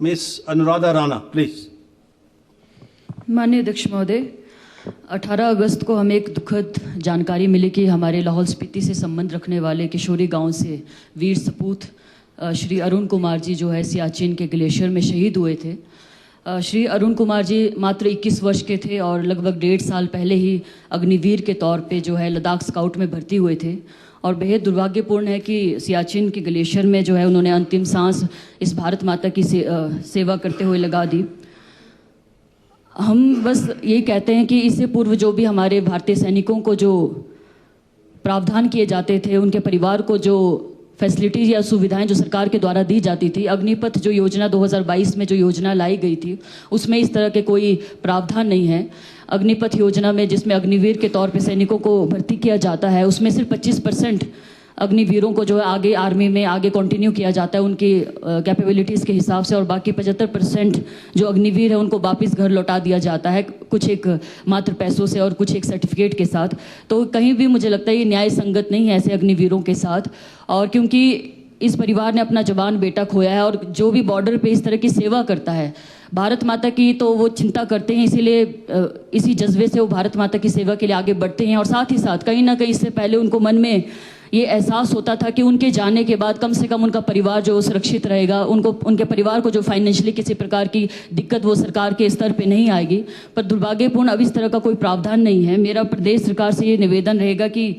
Miss Anuradha Rana please. माननीय अध्यक्ष महोदय, 18 अगस्त को हमें एक दुखद जानकारी मिली कि हमारे लाहौल स्पीति से संबंध रखने वाले किशोरी गांव से वीर सपूत श्री अरुण कुमार जी जो है सियाचिन के ग्लेशियर में शहीद हुए थे। श्री अरुण कुमार जी मात्र 21 वर्ष के थे और लगभग 1.5 साल पहले ही अग्निवीर के तौर पे जो है लद्दाख स्काउट में भर्ती हुए थे और बेहद दुर्भाग्यपूर्ण है कि सियाचिन के ग्लेशियर में जो है उन्होंने अंतिम सांस इस भारत माता की सेवा करते हुए लगा दी। हम बस ये कहते हैं कि इससे पूर्व जो भी हमारे भारतीय सैनिकों को जो प्रावधान किए जाते थे, उनके परिवार को जो फैसिलिटीज़ या सुविधाएं जो सरकार के द्वारा दी जाती थी, अग्निपथ जो योजना 2022 में जो योजना लाई गई थी उसमें इस तरह के कोई प्रावधान नहीं है। अग्निपथ योजना में जिसमें अग्निवीर के तौर पे सैनिकों को भर्ती किया जाता है, उसमें सिर्फ 25% अग्निवीरों को जो है आगे आर्मी में आगे कंटिन्यू किया जाता है उनकी कैपेबिलिटीज़ के हिसाब से, और बाकी 75% जो अग्निवीर है उनको वापस घर लौटा दिया जाता है, कुछ एक मात्र पैसों से और कुछ एक सर्टिफिकेट के साथ। तो कहीं भी मुझे लगता है ये न्याय संगत नहीं है ऐसे अग्निवीरों के साथ। और क्योंकि इस परिवार ने अपना जवान बेटा खोया है और जो भी बॉर्डर पे इस तरह की सेवा करता है भारत माता की, तो वो चिंता करते हैं, इसीलिए इसी जज्बे से वो भारत माता की सेवा के लिए आगे बढ़ते हैं। और साथ ही साथ कहीं ना कहीं इससे पहले उनको मन में ये एहसास होता था कि उनके जाने के बाद कम से कम उनका परिवार जो सुरक्षित रहेगा, उनको उनके परिवार को जो फाइनेंशियली किसी प्रकार की दिक्कत वो सरकार के स्तर पे नहीं आएगी। पर दुर्भाग्यपूर्ण अब इस तरह का कोई प्रावधान नहीं है। मेरा प्रदेश सरकार से ये निवेदन रहेगा कि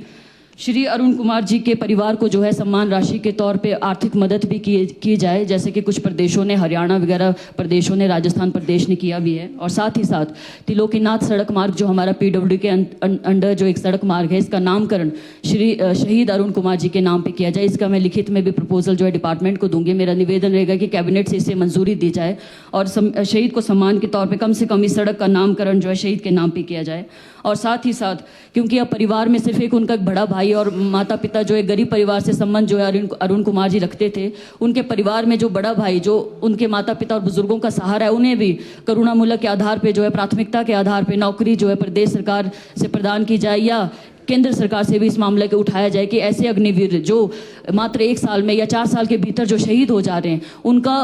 श्री अरुण कुमार जी के परिवार को जो है सम्मान राशि के तौर पे आर्थिक मदद भी की जाए, जैसे कि कुछ प्रदेशों ने, हरियाणा वगैरह प्रदेशों ने, राजस्थान प्रदेश ने किया भी है। और साथ ही साथ त्रिलोकीनाथ सड़क मार्ग जो हमारा पीडब्ल्यूडी के अंडर जो एक सड़क मार्ग है, इसका नामकरण श्री शहीद अरुण कुमार जी के नाम पे किया जाए। इसका मैं लिखित में भी प्रपोजल जो है डिपार्टमेंट को दूंगी। मेरा निवेदन रहेगा कि कैबिनेट से इसे मंजूरी दी जाए और शहीद को सम्मान के तौर पर कम से कम इस सड़क का नामकरण जो है शहीद के नाम पर किया जाए। और साथ ही साथ क्योंकि अब परिवार में सिर्फ एक उनका बड़ा भाई और माता पिता जो एक गरीब परिवार से संबंध जो है अरुण कुमार जी रखते थे, उनके परिवार में जो बड़ा भाई जो उनके माता पिता और बुजुर्गों का सहारा है, उन्हें भी करुणामूलक के आधार पे जो है प्राथमिकता के आधार पे नौकरी जो है प्रदेश सरकार से प्रदान की जाए या केंद्र सरकार से भी इस मामले को उठाया जाए कि ऐसे अग्निवीर जो मात्र 1 साल में या 4 साल के भीतर जो शहीद हो जा रहे हैं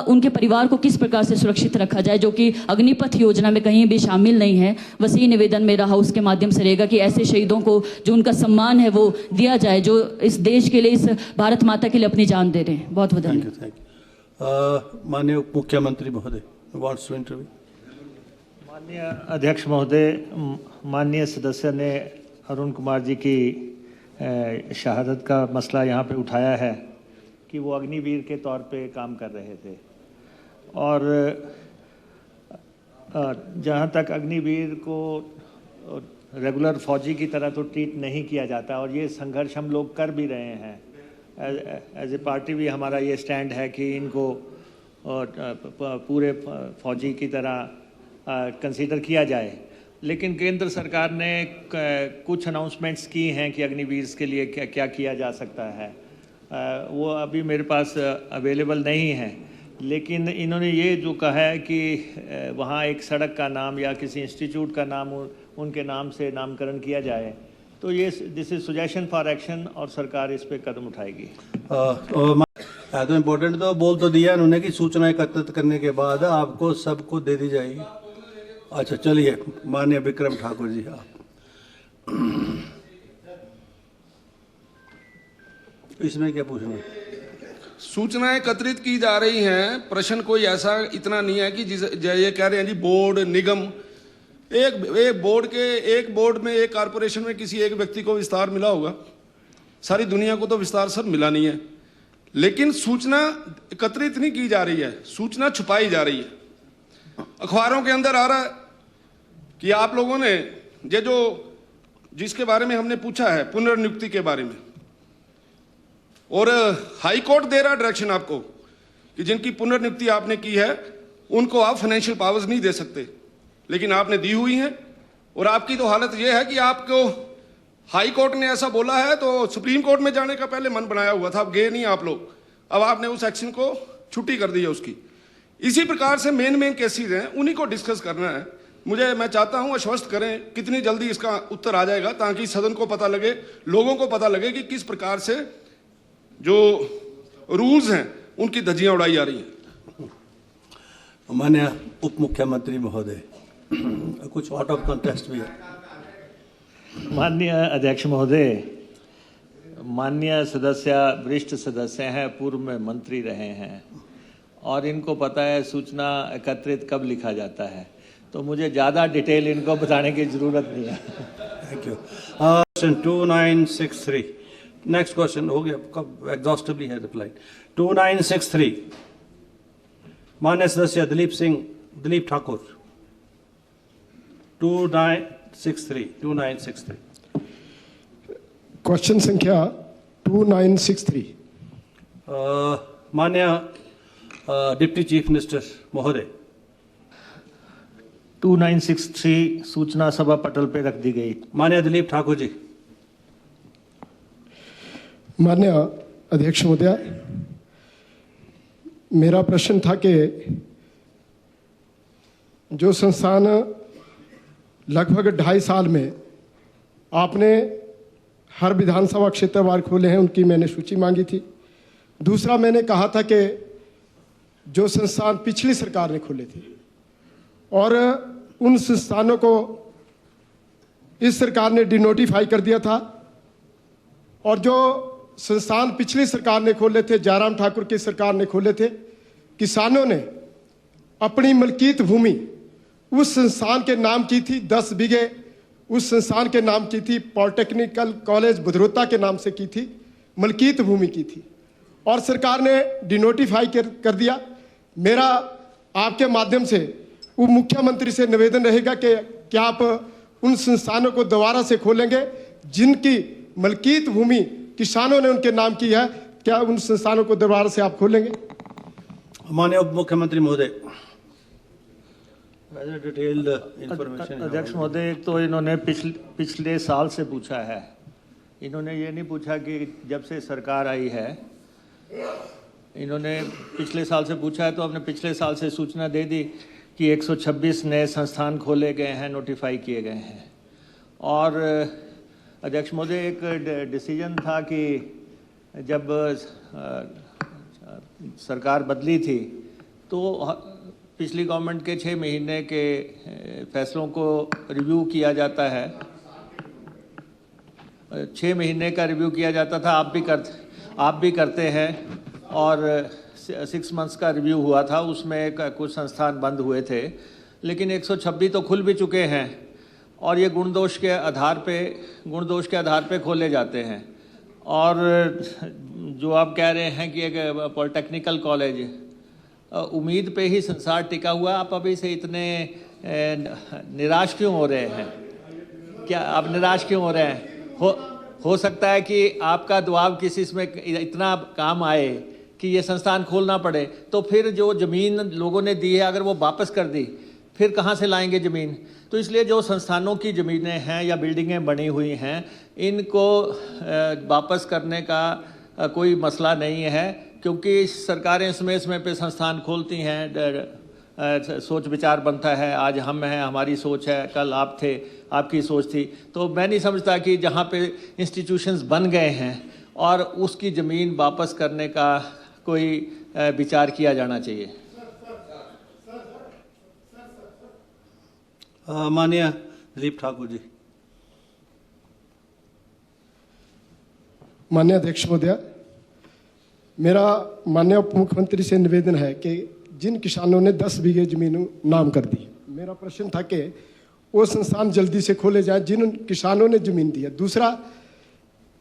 उनके परिवार को किस प्रकार से सुरक्षित रखा जाए, जो कि अग्निपथ योजना में कहीं भी शामिल नहीं है। बस ये निवेदन मेरा हाउस के माध्यम से रहेगा कि ऐसे शहीदों को जो उनका सम्मान है वो दिया जाए, जो इस देश के लिए, इस भारत माता के लिए अपनी जान दे रहे हैं। बहुत बहुत धन्यवाद। माननीय उप मुख्यमंत्री महोदय वांट्स टू इंटरव्यू। माननीय अध्यक्ष महोदय, माननीय सदस्य ने अरुण कुमार जी की शहादत का मसला यहाँ पे उठाया है कि वो अग्निवीर के तौर पे काम कर रहे थे और जहाँ तक अग्निवीर को रेगुलर फौजी की तरह तो ट्रीट नहीं किया जाता और ये संघर्ष हम लोग कर भी रहे हैं। एज ए पार्टी भी हमारा ये स्टैंड है कि इनको पूरे फौजी की तरह कंसीडर किया जाए। लेकिन केंद्र सरकार ने कुछ अनाउंसमेंट्स की हैं कि अग्निवीर के लिए क्या क्या किया जा सकता है, वो अभी मेरे पास अवेलेबल नहीं है। लेकिन इन्होंने ये जो कहा है कि वहाँ एक सड़क का नाम या किसी इंस्टीट्यूट का नाम उनके नाम से नामकरण किया जाए, तो ये this is suggestion for action और सरकार इस पे कदम उठाएगी। तो इम्पोर्टेंट तो बोल तो दिया उन्होंने कि सूचना एकत्रित करने के बाद आपको सबको दे दी जाएगी। अच्छा चलिए, माननीय विक्रम ठाकुर जी आप। इसमें क्या पूछना है? सूचनाएं एकत्रित की जा रही हैं। प्रश्न कोई ऐसा इतना नहीं है कि ये कह रहे हैं जी बोर्ड निगम, एक बोर्ड में, एक कारपोरेशन में किसी एक व्यक्ति को विस्तार मिला होगा, सारी दुनिया को तो विस्तार सर मिला नहीं है। लेकिन सूचना एकत्रित नहीं की जा रही है, सूचना छुपाई जा रही है। अखबारों के अंदर आ रहा है कि आप लोगों ने ये जो जिसके बारे में हमने पूछा है पुनर्नियुक्ति के बारे में, और हाई कोर्ट दे रहा डायरेक्शन आपको कि जिनकी पुनर्नियुक्ति आपने की है उनको आप फाइनेंशियल पावर्स नहीं दे सकते, लेकिन आपने दी हुई हैं। और आपकी तो हालत ये है कि आपको हाई कोर्ट ने ऐसा बोला है तो सुप्रीम कोर्ट में जाने का पहले मन बनाया हुआ था, अब गए नहीं आप लोग, अब आपने उस एक्शन को छुट्टी कर दी है उसकी। इसी प्रकार से मेन केसेस हैं, उन्हीं को डिस्कस करना है। मैं चाहता हूं आश्वस्त करें कितनी जल्दी इसका उत्तर आ जाएगा, ताकि सदन को पता लगे, लोगों को पता लगे कि किस प्रकार से जो रूल्स हैं उनकी धज्जियां उड़ाई जा रही हैं। माननीय उप मुख्यमंत्री महोदय, कुछ आउट ऑफ कॉन्टेक्स्ट भी है। माननीय अध्यक्ष महोदय, माननीय सदस्य वरिष्ठ सदस्य हैं, पूर्व में मंत्री रहे हैं और इनको पता है सूचना एकत्रित कब लिखा जाता है, तो मुझे ज़्यादा डिटेल इनको बताने की ज़रूरत नहीं है। Thank you. Question 2963, next question हो गया, कब एग्जॉस्टिवली है रिप्लाई। 2963, माननीय सदस्य दिलीप ठाकुर। 2963। क्वेश्चन संख्या 2963। माननीय डिप्टी चीफ मिनिस्टर महोदय। 2963 सूचना सभा पटल पे रख दी गई। माननीय दिलीप ठाकुर जी। माननीय अध्यक्ष महोदय, मेरा प्रश्न था कि जो संस्थान लगभग 2.5 साल में आपने हर विधानसभा क्षेत्रवार खोले हैं, उनकी मैंने सूची मांगी थी। दूसरा, मैंने कहा था कि जो संस्थान पिछली सरकार ने खोले थे और उन संस्थानों को इस सरकार ने डिनोटिफाई कर दिया था, और जो संस्थान पिछली सरकार ने खोले थे, जयराम ठाकुर की सरकार ने खोले थे, किसानों ने अपनी मलकीत भूमि उस संस्थान के नाम की थी 10 बीघे, उस संस्थान के नाम की थी, पॉलिटेक्निकल कॉलेज भद्रोता के नाम से की थी, मलकीत भूमि की थी, और सरकार ने डिनोटिफाई कर दिया। मेरा आपके माध्यम से उप मुख्यमंत्री से निवेदन रहेगा कि क्या आप उन संस्थानों को दोबारा से खोलेंगे जिनकी मलकीत भूमि किसानों ने उनके नाम की है, क्या उन संस्थानों को दोबारा से आप खोलेंगे? माननीय उप मुख्यमंत्री महोदय। Detailed information. अध्यक्ष महोदय, एक तो इन्होंने पिछले साल से पूछा है, इन्होंने ये नहीं पूछा कि जब से सरकार आई है, इन्होंने पिछले साल से पूछा है, तो हमने पिछले साल से सूचना दे दी कि 126 नए संस्थान खोले गए हैं, नोटिफाई किए गए हैं। और अध्यक्ष महोदय, एक डिसीजन था कि जब सरकार बदली थी तो पिछली गवर्नमेंट के 6 महीने के फैसलों को रिव्यू किया जाता है, 6 महीने का रिव्यू किया जाता था। आप भी करते हैं, और 6 मंथ्स का रिव्यू हुआ था, उसमें कुछ संस्थान बंद हुए थे, लेकिन 126 तो खुल भी चुके हैं, और ये गुणदोष के आधार पे खोले जाते हैं। और जो आप कह रहे हैं कि एक पॉलिटेक्निकल कॉलेज, उम्मीद पे ही संसार टिका हुआ, आप अभी से इतने निराश क्यों हो रहे हैं? क्या आप निराश क्यों हो रहे हैं? हो सकता है कि आपका दबाव किसी इसमें इतना काम आए कि ये संस्थान खोलना पड़े, तो फिर जो ज़मीन लोगों ने दी है अगर वो वापस कर दी, फिर कहाँ से लाएंगे ज़मीन? तो इसलिए जो संस्थानों की ज़मीनें हैं या बिल्डिंगें बनी हुई हैं, इनको वापस करने का कोई मसला नहीं है, क्योंकि सरकारें समय पे संस्थान खोलती हैं, सोच विचार बनता है। आज हम हैं, हमारी सोच है, कल आप थे, आपकी सोच थी। तो मैं नहीं समझता कि जहाँ पे इंस्टीट्यूशंस बन गए हैं और उसकी ज़मीन वापस करने का कोई विचार किया जाना चाहिए। माननीय दिलीप ठाकुर जी। माननीय अध्यक्ष महोदय, मेरा माननीय उप मुख्यमंत्री से निवेदन है कि जिन किसानों ने 10 बीघे जमीन नाम कर दी, मेरा प्रश्न था कि वो संस्थान जल्दी से खोले जाए जिन किसानों ने जमीन दी है। दूसरा,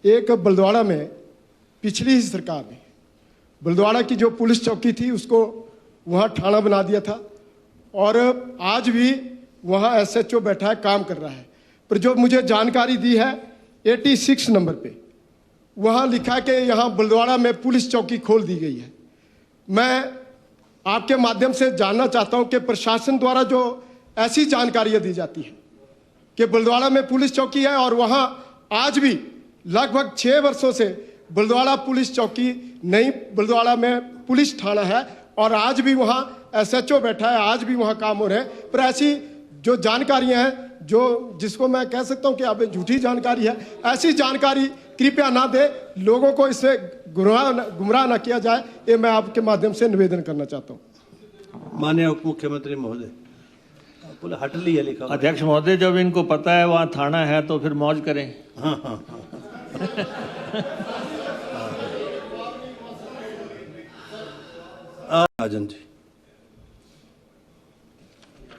एक बलद्वाड़ा में पिछली ही सरकार ने बलद्वाड़ा की जो पुलिस चौकी थी उसको वहाँ थाना बना दिया था, और आज भी वहाँ SHO बैठा है, काम कर रहा है। पर जो मुझे जानकारी दी है 86 नंबर पे वहाँ लिखा है कि यहाँ बलद्वाड़ा में पुलिस चौकी खोल दी गई है। मैं आपके माध्यम से जानना चाहता हूँ कि प्रशासन द्वारा जो ऐसी जानकारियाँ दी जाती हैं कि बलद्वाड़ा में पुलिस चौकी है और वहाँ आज भी लगभग 6 वर्षों से बलद्वाड़ा पुलिस चौकी नहीं, बलद्वाड़ा में पुलिस थाना है और आज भी वहाँ SHO बैठा है, आज भी वहाँ काम हो रहे हैं। पर ऐसी जो जानकारियाँ हैं जो जिसको मैं कह सकता हूँ कि आप झूठी जानकारी है, ऐसी जानकारी कृपया ना दे, लोगों को इससे गुमराह ना किया जाए, ये मैं आपके माध्यम से निवेदन करना चाहता हूँ। माननीय उप मुख्यमंत्री महोदय, बोले हटली है लिखा हुआ है। अध्यक्ष महोदय, जब इनको पता है वहाँ थाना है तो फिर मौज करें। हाँ हाँ हाँ राजन जी।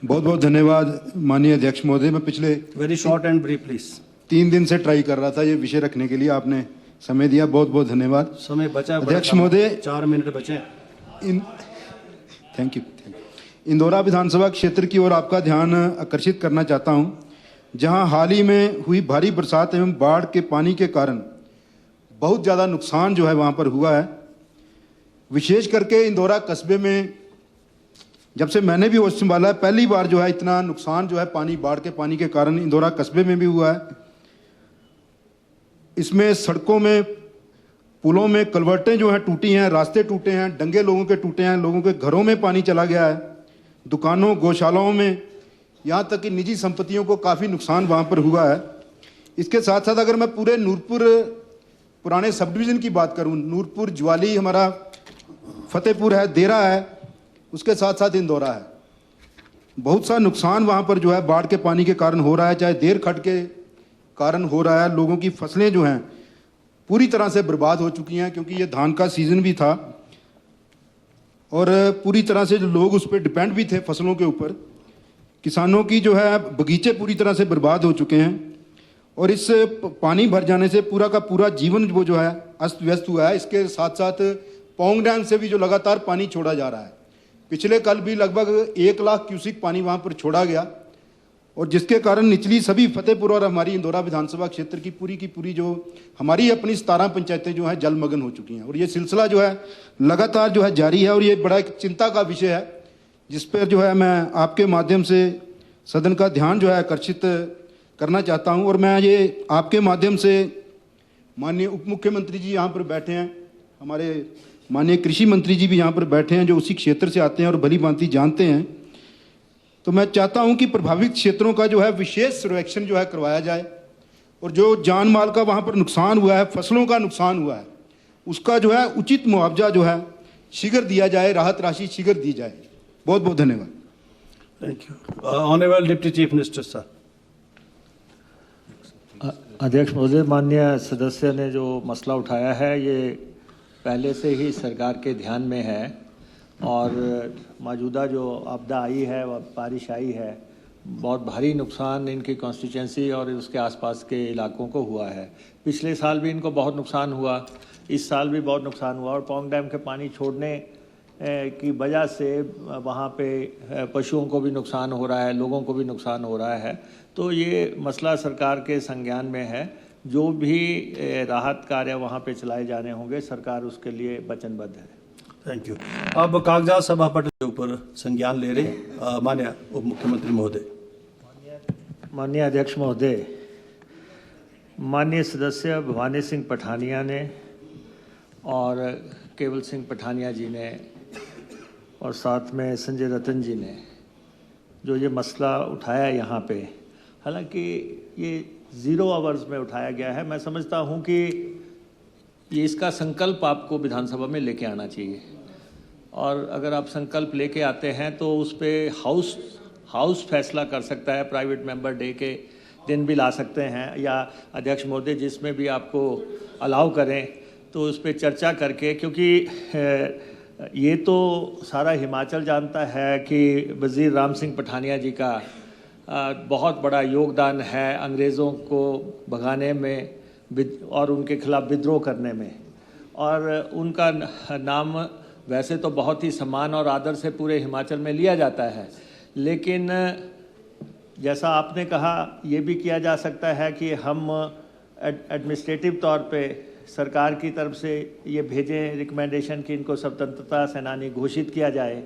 बहुत बहुत धन्यवाद माननीय अध्यक्ष महोदय। मैं पिछले very short and brief please. 3 दिन से ट्राई कर रहा था ये विषय रखने के लिए, आपने समय दिया, बहुत बहुत धन्यवाद। समय बचा, अध्यक्ष महोदय, 4 मिनट बचे। Thank you. इंदौरा विधानसभा क्षेत्र की ओर आपका ध्यान आकर्षित करना चाहता हूं, जहां हाल ही में हुई भारी बरसात एवं बाढ़ के पानी के कारण बहुत ज़्यादा नुकसान जो है वहां पर हुआ है। विशेष करके इंदौरा कस्बे में जब से मैंने भी होश संभाला है, पहली बार जो है इतना नुकसान जो है पानी, बाढ़ के पानी के कारण इंदौरा कस्बे में भी हुआ है। इसमें सड़कों में, पुलों में कलवर्टें जो हैं टूटी हैं, रास्ते टूटे हैं, डंगे लोगों के टूटे हैं, लोगों के घरों में पानी चला गया है, दुकानों, गौशालाओं में, यहाँ तक कि निजी संपत्तियों को काफ़ी नुकसान वहाँ पर हुआ है। इसके साथ साथ अगर मैं पूरे नूरपुर पुराने सब डिवीज़न की बात करूँ, नूरपुर, ज्वाली, हमारा फतेहपुर है, देरा है, उसके साथ साथ इंदौरा है, बहुत सा नुकसान वहाँ पर जो है बाढ़ के पानी के कारण हो रहा है, चाहे देर खट के कारण हो रहा है। लोगों की फसलें जो हैं पूरी तरह से बर्बाद हो चुकी हैं, क्योंकि ये धान का सीज़न भी था और पूरी तरह से जो लोग उस पर डिपेंड भी थे फसलों के ऊपर। किसानों की जो है बगीचे पूरी तरह से बर्बाद हो चुके हैं और इस पानी भर जाने से पूरा का पूरा जीवन वो जो है अस्त व्यस्त हुआ है। इसके साथ साथ पौंग डैम से भी जो लगातार पानी छोड़ा जा रहा है, पिछले कल भी लगभग 1 लाख क्यूसिक पानी वहाँ पर छोड़ा गया और जिसके कारण निचली सभी फतेहपुर और हमारी इंदौरा विधानसभा क्षेत्र की पूरी जो हमारी अपनी 17 पंचायतें जो हैं जलमग्न हो चुकी हैं और ये सिलसिला जो है लगातार जो है जारी है और ये बड़ा एक चिंता का विषय है, जिस पर जो है मैं आपके माध्यम से सदन का ध्यान जो है आकर्षित करना चाहता हूँ। और मैं ये आपके माध्यम से माननीय उप मुख्यमंत्री जी यहाँ पर बैठे हैं, हमारे माननीय कृषि मंत्री जी भी यहाँ पर बैठे हैं जो उसी क्षेत्र से आते हैं और भली भांति जानते हैं, तो मैं चाहता हूं कि प्रभावित क्षेत्रों का जो है विशेष सर्वेक्षण जो है करवाया जाए और जो जान माल का वहां पर नुकसान हुआ है, फसलों का नुकसान हुआ है, उसका जो है उचित मुआवजा जो है शीघ्र दिया जाए, राहत राशि शीघ्र दी जाए। बहुत बहुत धन्यवाद। Thank you. Honourable deputy chief minister sir. अध्यक्ष महोदय, माननीय सदस्य ने जो मसला उठाया है ये पहले से ही सरकार के ध्यान में है और मौजूदा जो आपदा आई है, वह बारिश आई है, बहुत भारी नुकसान इनकी कॉन्स्टिट्यूंसी और उसके आसपास के इलाकों को हुआ है। पिछले साल भी इनको बहुत नुकसान हुआ, इस साल भी बहुत नुकसान हुआ और पौंग डैम के पानी छोड़ने की वजह से वहाँ पे पशुओं को भी नुकसान हो रहा है, लोगों को भी नुकसान हो रहा है। तो ये मसला सरकार के संज्ञान में है, जो भी राहत कार्य वहाँ पे चलाए जाने होंगे सरकार उसके लिए वचनबद्ध है। Thank you. अब कागजात सभापति के ऊपर संज्ञान ले रहे माननीय उप मुख्यमंत्री महोदय। माननीय अध्यक्ष महोदय, माननीय सदस्य भवानी सिंह पठानिया ने और केवल सिंह पठानिया जी ने और साथ में संजय रतन जी ने जो ये मसला उठाया यहाँ पे, हालांकि ये 0 आवर्स में उठाया गया है, मैं समझता हूँ कि ये इसका संकल्प आपको विधानसभा में लेके आना चाहिए और अगर आप संकल्प लेके आते हैं तो उस पर हाउस फैसला कर सकता है, प्राइवेट मेंबर डे के दिन भी ला सकते हैं या अध्यक्ष महोदय जिसमें भी आपको अलाउ करें तो उस पर चर्चा करके, क्योंकि ये तो सारा हिमाचल जानता है कि वज़ीर राम सिंह पठानिया जी का बहुत बड़ा योगदान है अंग्रेज़ों को भगाने में और उनके खिलाफ विद्रोह करने में, और उनका नाम वैसे तो बहुत ही सम्मान और आदर से पूरे हिमाचल में लिया जाता है, लेकिन जैसा आपने कहा ये भी किया जा सकता है कि हम एडमिनिस्ट्रेटिव तौर पे सरकार की तरफ से ये भेजें रिकमेंडेशन कि इनको स्वतंत्रता सेनानी घोषित किया जाए,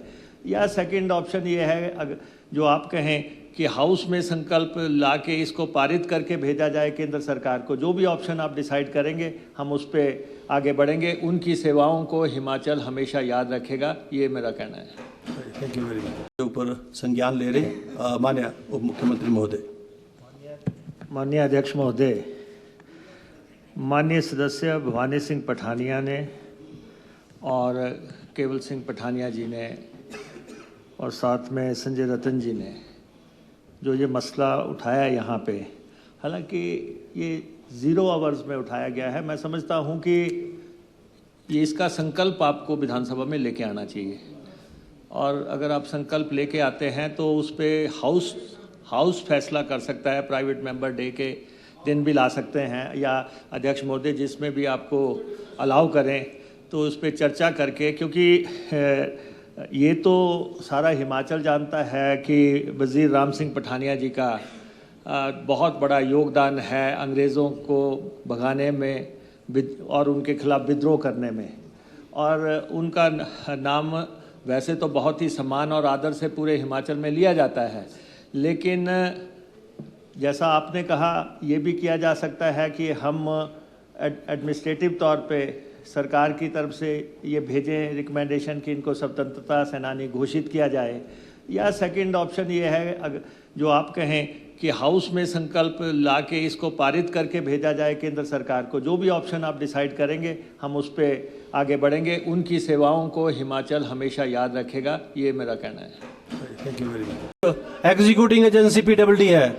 या सेकंड ऑप्शन ये है जो आप कहें कि हाउस में संकल्प लाके इसको पारित करके भेजा जाए केंद्र सरकार को। जो भी ऑप्शन आप डिसाइड करेंगे हम उस पर आगे बढ़ेंगे। उनकी सेवाओं को हिमाचल हमेशा याद रखेगा, ये मेरा कहना है। Thank you very much. ऊपर संज्ञान ले रहे माननीय उप मुख्यमंत्री महोदय। माननीय अध्यक्ष महोदय, माननीय सदस्य भवानी सिंह पठानिया ने और केवल सिंह पठानिया जी ने और साथ में संजय रतन जी ने जो ये मसला उठाया यहाँ पे, हालांकि ये 0 आवर्स में उठाया गया है, मैं समझता हूँ कि ये इसका संकल्प आपको विधानसभा में लेके आना चाहिए, और अगर आप संकल्प लेके आते हैं तो उस पर हाउस फैसला कर सकता है, प्राइवेट मेंबर डे के दिन भी ला सकते हैं, या अध्यक्ष महोदय जिसमें भी आपको अलाउ करें तो उस पर चर्चा करके, क्योंकि ये तो सारा हिमाचल जानता है कि वज़ीर राम सिंह पठानिया जी का बहुत बड़ा योगदान है अंग्रेज़ों को भगाने में और उनके खिलाफ विद्रोह करने में, और उनका नाम वैसे तो बहुत ही सम्मान और आदर से पूरे हिमाचल में लिया जाता है, लेकिन जैसा आपने कहा ये भी किया जा सकता है कि हम एडमिनिस्ट्रेटिव तौर पे सरकार की तरफ से ये भेजें रिकमेंडेशन कि इनको स्वतंत्रता सेनानी घोषित किया जाए, या सेकंड ऑप्शन ये है जो आप कहें कि हाउस में संकल्प ला के इसको पारित करके भेजा जाए केंद्र सरकार को। जो भी ऑप्शन आप डिसाइड करेंगे हम उस पर आगे बढ़ेंगे। उनकी सेवाओं को हिमाचल हमेशा याद रखेगा, ये मेरा कहना है। Thank you very much. Executing agency PWD है,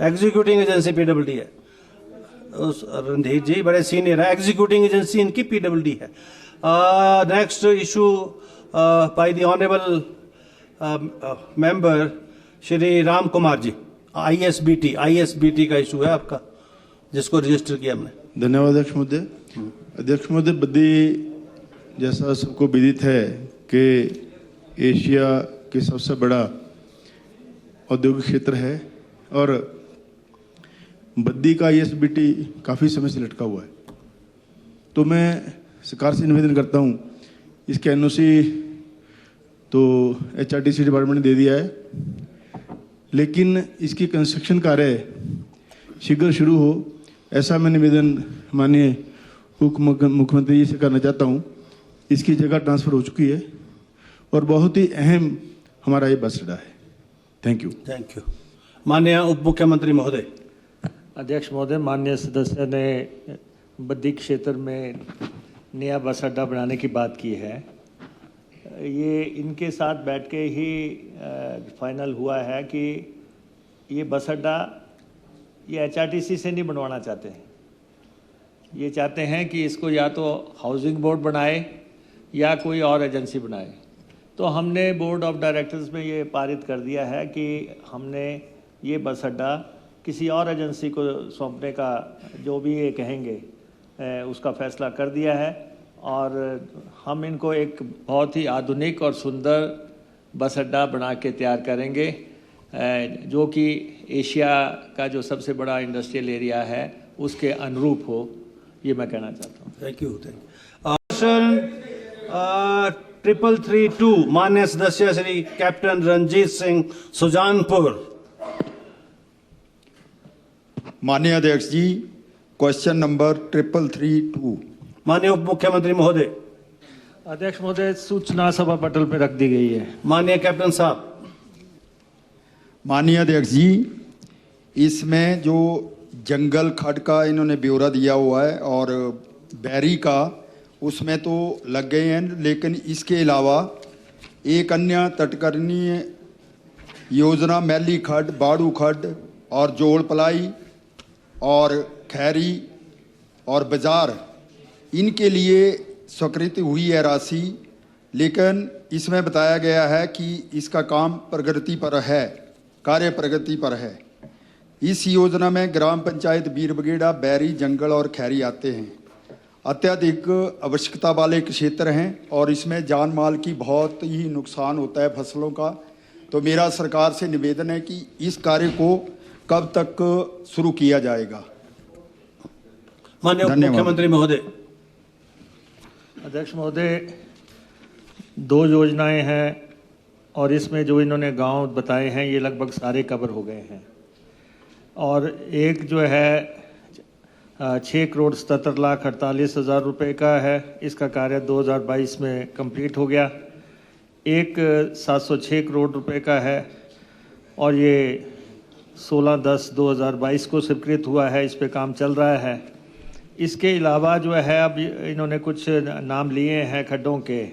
एग्जीक्यूटिंग एजेंसी पीडब्ल्यूडी है, उस रणधीर जी बड़े सीनियर है, एग्जीक्यूटिंग एजेंसी इनकी पीडब्ल्यूडी है। Next issue by the honourable member Shri Ram Kumar ji, ISBT का इशू है आपका, जिसको रजिस्टर किया हमने। धन्यवाद अध्यक्ष महोदय। अध्यक्ष महोदय, बद्दी जैसा सबको विदित है कि एशिया के सबसे बड़ा औद्योगिक क्षेत्र है, और बद्दी का आईएसबीटी काफ़ी समय से लटका हुआ है। तो मैं सरकार से निवेदन करता हूँ, इसके एनओसी तो एचआरटीसी डिपार्टमेंट ने दे दिया है, लेकिन इसकी कंस्ट्रक्शन कार्य शीघ्र शुरू हो, ऐसा मैं निवेदन माननीय उप मुख्यमंत्री जी से करना चाहता हूँ। इसकी जगह ट्रांसफ़र हो चुकी है और बहुत ही अहम हमारा ये बस अड्डा है। Thank you. Thank you. माननीय उप मुख्यमंत्री महोदय। अध्यक्ष महोदय, माननीय सदस्य ने बद्दी क्षेत्र में नया बस अड्डा बनाने की बात की है। ये इनके साथ बैठ के ही फाइनल हुआ है कि ये बस अड्डा ये एचआरटीसी से नहीं बनवाना चाहते हैं, ये चाहते हैं कि इसको या तो हाउसिंग बोर्ड बनाए या कोई और एजेंसी बनाए। तो हमने बोर्ड ऑफ डायरेक्टर्स में ये पारित कर दिया है कि हमने ये बस अड्डा किसी और एजेंसी को सौंपने का जो भी ये कहेंगे उसका फैसला कर दिया है, और हम इनको एक बहुत ही आधुनिक और सुंदर बस अड्डा बना के तैयार करेंगे, जो कि एशिया का जो सबसे बड़ा इंडस्ट्रियल एरिया है उसके अनुरूप हो, ये मैं कहना चाहता हूँ। Thank you. क्वेश्चन 332 माननीय सदस्य श्री कैप्टन रंजीत सिंह सुजानपुर। माननीय अध्यक्ष जी, क्वेश्चन नंबर 332। माननीय उप मुख्यमंत्री महोदय। अध्यक्ष महोदय, सूचना सभा पटल पे रख दी गई है। माननीय कैप्टन साहब। माननीय अध्यक्ष जी, इसमें जो जंगल खड का इन्होंने ब्यौरा दिया हुआ है और बैरी का, उसमें तो लग गए हैं, लेकिन इसके अलावा एक अन्य तटकर्णीय योजना मैली खड, बाड़ू खड और जोड़ पलाई और खैरी और बाजार, इनके लिए स्वीकृति हुई है राशि, लेकिन इसमें बताया गया है कि इसका काम प्रगति पर है, कार्य प्रगति पर है। इस योजना में ग्राम पंचायत बीरबगेड़ा, बैरी, जंगल और खैरी आते हैं। अत्यधिक आवश्यकता वाले क्षेत्र हैं और इसमें जान माल की बहुत ही नुकसान होता है फसलों का। तो मेरा सरकार से निवेदन है कि इस कार्य को कब तक शुरू किया जाएगा। माननीय उप मुख्यमंत्री महोदय। अध्यक्ष महोदय, 2 योजनाएं हैं और इसमें जो इन्होंने गांव बताए हैं ये लगभग सारे कवर हो गए हैं, और एक जो है 6,77,48,000 रुपये का है, इसका कार्य 2022 में कंप्लीट हो गया। एक 706 करोड़ रुपए का है और ये 16/10/2022 को स्वीकृत हुआ है, इस पे काम चल रहा है। इसके अलावा जो है अब इन्होंने कुछ नाम लिए हैं खड्डों के,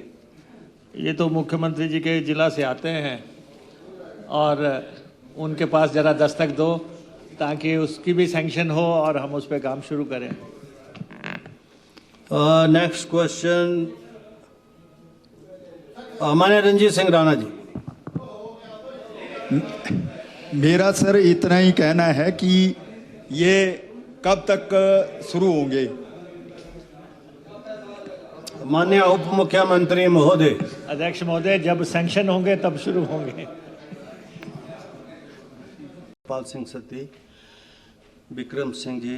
ये तो मुख्यमंत्री जी के जिला से आते हैं और उनके पास ज़रा दस्तक दो ताकि उसकी भी सैंक्शन हो और हम उस पर काम शुरू करें। नेक्स्ट क्वेश्चन माननीय रंजीत सिंह राणा जी। मेरा सर इतना ही कहना है कि ये कब तक शुरू होंगे? माननीय उप मुख्यमंत्री महोदय। अध्यक्ष महोदय, जब सैंक्शन होंगे तब शुरू होंगे। पाल सिंह सत्ती, विक्रम सिंह जी,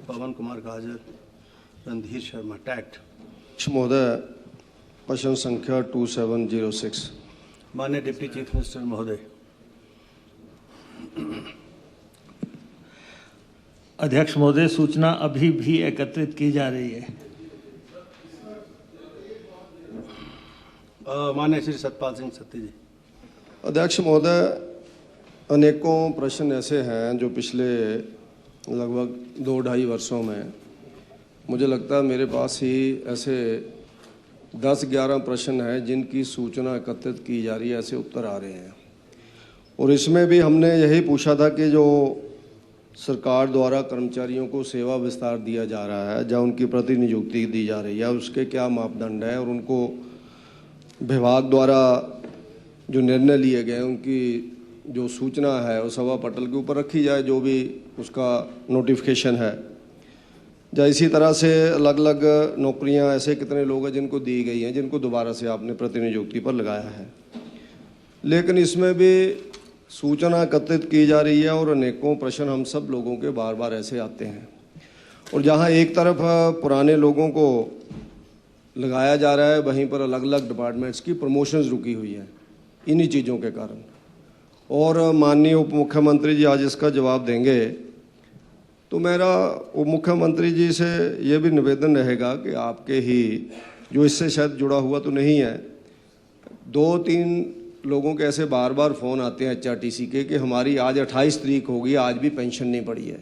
पवन कुमार काजल, रणधीर शर्मा, टैक्ट। महोदय, प्रश्न संख्या 2706। माननीय डिप्टी चीफ मिनिस्टर महोदय। अध्यक्ष महोदय, सूचना अभी भी एकत्रित की जा रही है। माननीय श्री सतपाल सिंह सत्ती जी। अध्यक्ष महोदय, अनेकों प्रश्न ऐसे हैं जो पिछले लगभग 2-2.5 वर्षों में मुझे लगता है मेरे पास ही ऐसे 10-11 प्रश्न हैं जिनकी सूचना एकत्रित की जा रही है, ऐसे उत्तर आ रहे हैं। और इसमें भी हमने यही पूछा था कि जो सरकार द्वारा कर्मचारियों को सेवा विस्तार दिया जा रहा है, जहाँ उनकी प्रतिनियुक्ति दी जा रही है, उसके क्या मापदंड है और उनको विभाग द्वारा जो निर्णय लिए गए उनकी जो सूचना है वो सभा पटल के ऊपर रखी जाए, जो भी उसका नोटिफिकेशन है। या इसी तरह से अलग अलग नौकरियां ऐसे कितने लोग हैं जिनको दी गई हैं, जिनको दोबारा से आपने प्रतिनियुक्ति पर लगाया है। लेकिन इसमें भी सूचना एकत्रित की जा रही है और अनेकों प्रश्न हम सब लोगों के बार बार ऐसे आते हैं। और जहां एक तरफ पुराने लोगों को लगाया जा रहा है, वहीं पर अलग अलग डिपार्टमेंट्स की प्रमोशंस रुकी हुई हैं इन्हीं चीज़ों के कारण। और माननीय उप मुख्यमंत्री जी आज इसका जवाब देंगे, तो मेरा उप मुख्यमंत्री जी से ये भी निवेदन रहेगा कि आपके ही जो इससे शायद जुड़ा हुआ तो नहीं है, 2-3 लोगों के ऐसे बार बार फ़ोन आते हैं HRTC के कि हमारी आज 28 तारीख होगी, आज भी पेंशन नहीं पड़ी है।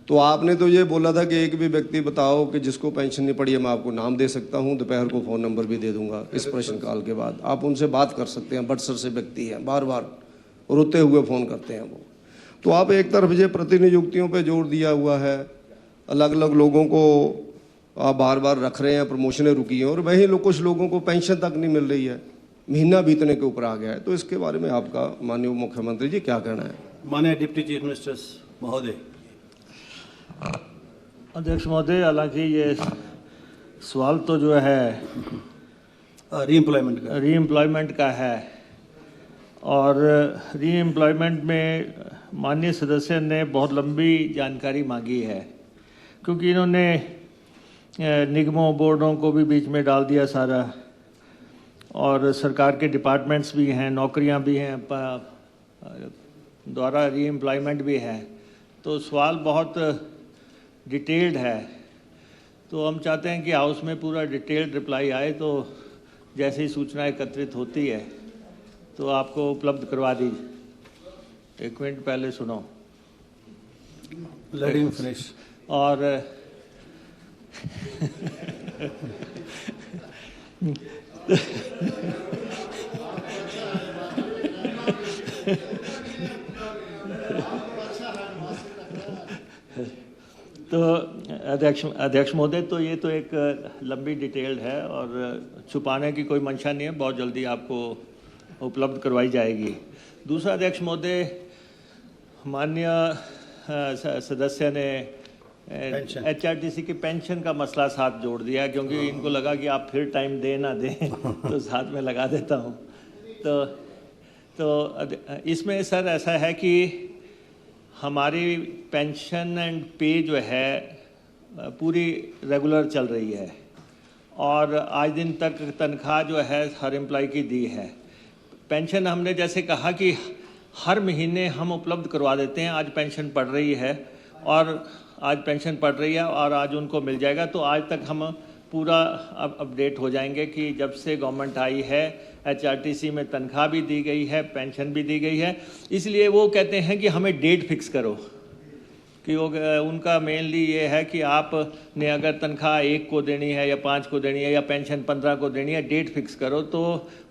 तो आपने तो ये बोला था कि एक भी व्यक्ति बताओ कि जिसको पेंशन नहीं पड़ी है, मैं आपको नाम दे सकता हूँ, दोपहर को फ़ोन नंबर भी दे दूंगा। इस प्रश्नकाल के बाद आप उनसे बात कर सकते हैं। बटसर से व्यक्ति हैं, बार बार रोते हुए फ़ोन करते हैं वो। तो आप एक तरफ ये प्रतिनियुक्तियों पे जोर दिया हुआ है, अलग अलग लोगों को आप बार बार रख रहे हैं, प्रमोशनें रुकी हैं, और वही लोग कुछ लोगों को पेंशन तक नहीं मिल रही है, महीना बीतने के ऊपर आ गया है। तो इसके बारे में आपका माननीय मुख्यमंत्री जी क्या कहना है? माननीय डिप्टी चीफ मिनिस्टर महोदय। अध्यक्ष महोदय, हालांकि ये सवाल तो जो है रीएम्प्लॉयमेंट का है और रीएम्प्लॉयमेंट में माननीय सदस्य ने बहुत लंबी जानकारी मांगी है, क्योंकि इन्होंने निगमों बोर्डों को भी बीच में डाल दिया सारा, और सरकार के डिपार्टमेंट्स भी हैं, नौकरियां भी हैं, द्वारा रीएम्प्लॉयमेंट भी है। तो सवाल बहुत डिटेल्ड है, तो हम चाहते हैं कि हाउस में पूरा डिटेल्ड रिप्लाई आए, तो जैसे ही सूचना एकत्रित होती है तो आपको उपलब्ध करवा दीजिए। 1 मिनट पहले सुनो। Let him finish. और तो अध्यक्ष महोदय, तो ये तो एक लंबी डिटेल्ड है और छुपाने की कोई मंशा नहीं है, बहुत जल्दी आपको उपलब्ध करवाई जाएगी। दूसरा अध्यक्ष महोदय, माननीय सदस्य ने HRTC की पेंशन का मसला साथ जोड़ दिया, क्योंकि इनको लगा कि आप फिर टाइम दें ना दें तो साथ में लगा देता हूँ। तो इसमें सर ऐसा है कि हमारी पेंशन एंड पे जो है पूरी रेगुलर चल रही है और आज दिन तक तनख्वाह जो है हर एम्प्लॉय की दी है। पेंशन हमने जैसे कहा कि हर महीने हम उपलब्ध करवा देते हैं। आज पेंशन पड़ रही है और आज उनको मिल जाएगा। तो आज तक हम पूरा अपडेट हो जाएंगे कि जब से गवर्नमेंट आई है HRTC में तनख्वाह भी दी गई है, पेंशन भी दी गई है। इसलिए वो कहते हैं कि हमें डेट फिक्स करो कि वो उनका मेनली ये है कि आपने अगर तनख्वाह 1 को देनी है या 5 को देनी है या पेंशन 15 को देनी है, डेट फिक्स करो। तो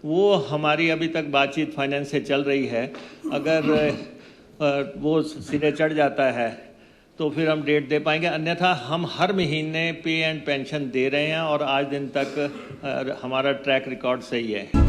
वो हमारी अभी तक बातचीत फाइनेंस से चल रही है। अगर वो सिरे चढ़ जाता है तो फिर हम डेट दे पाएंगे, अन्यथा हम हर महीने पे एंड पेंशन दे रहे हैं और आज दिन तक हमारा ट्रैक रिकॉर्ड सही है।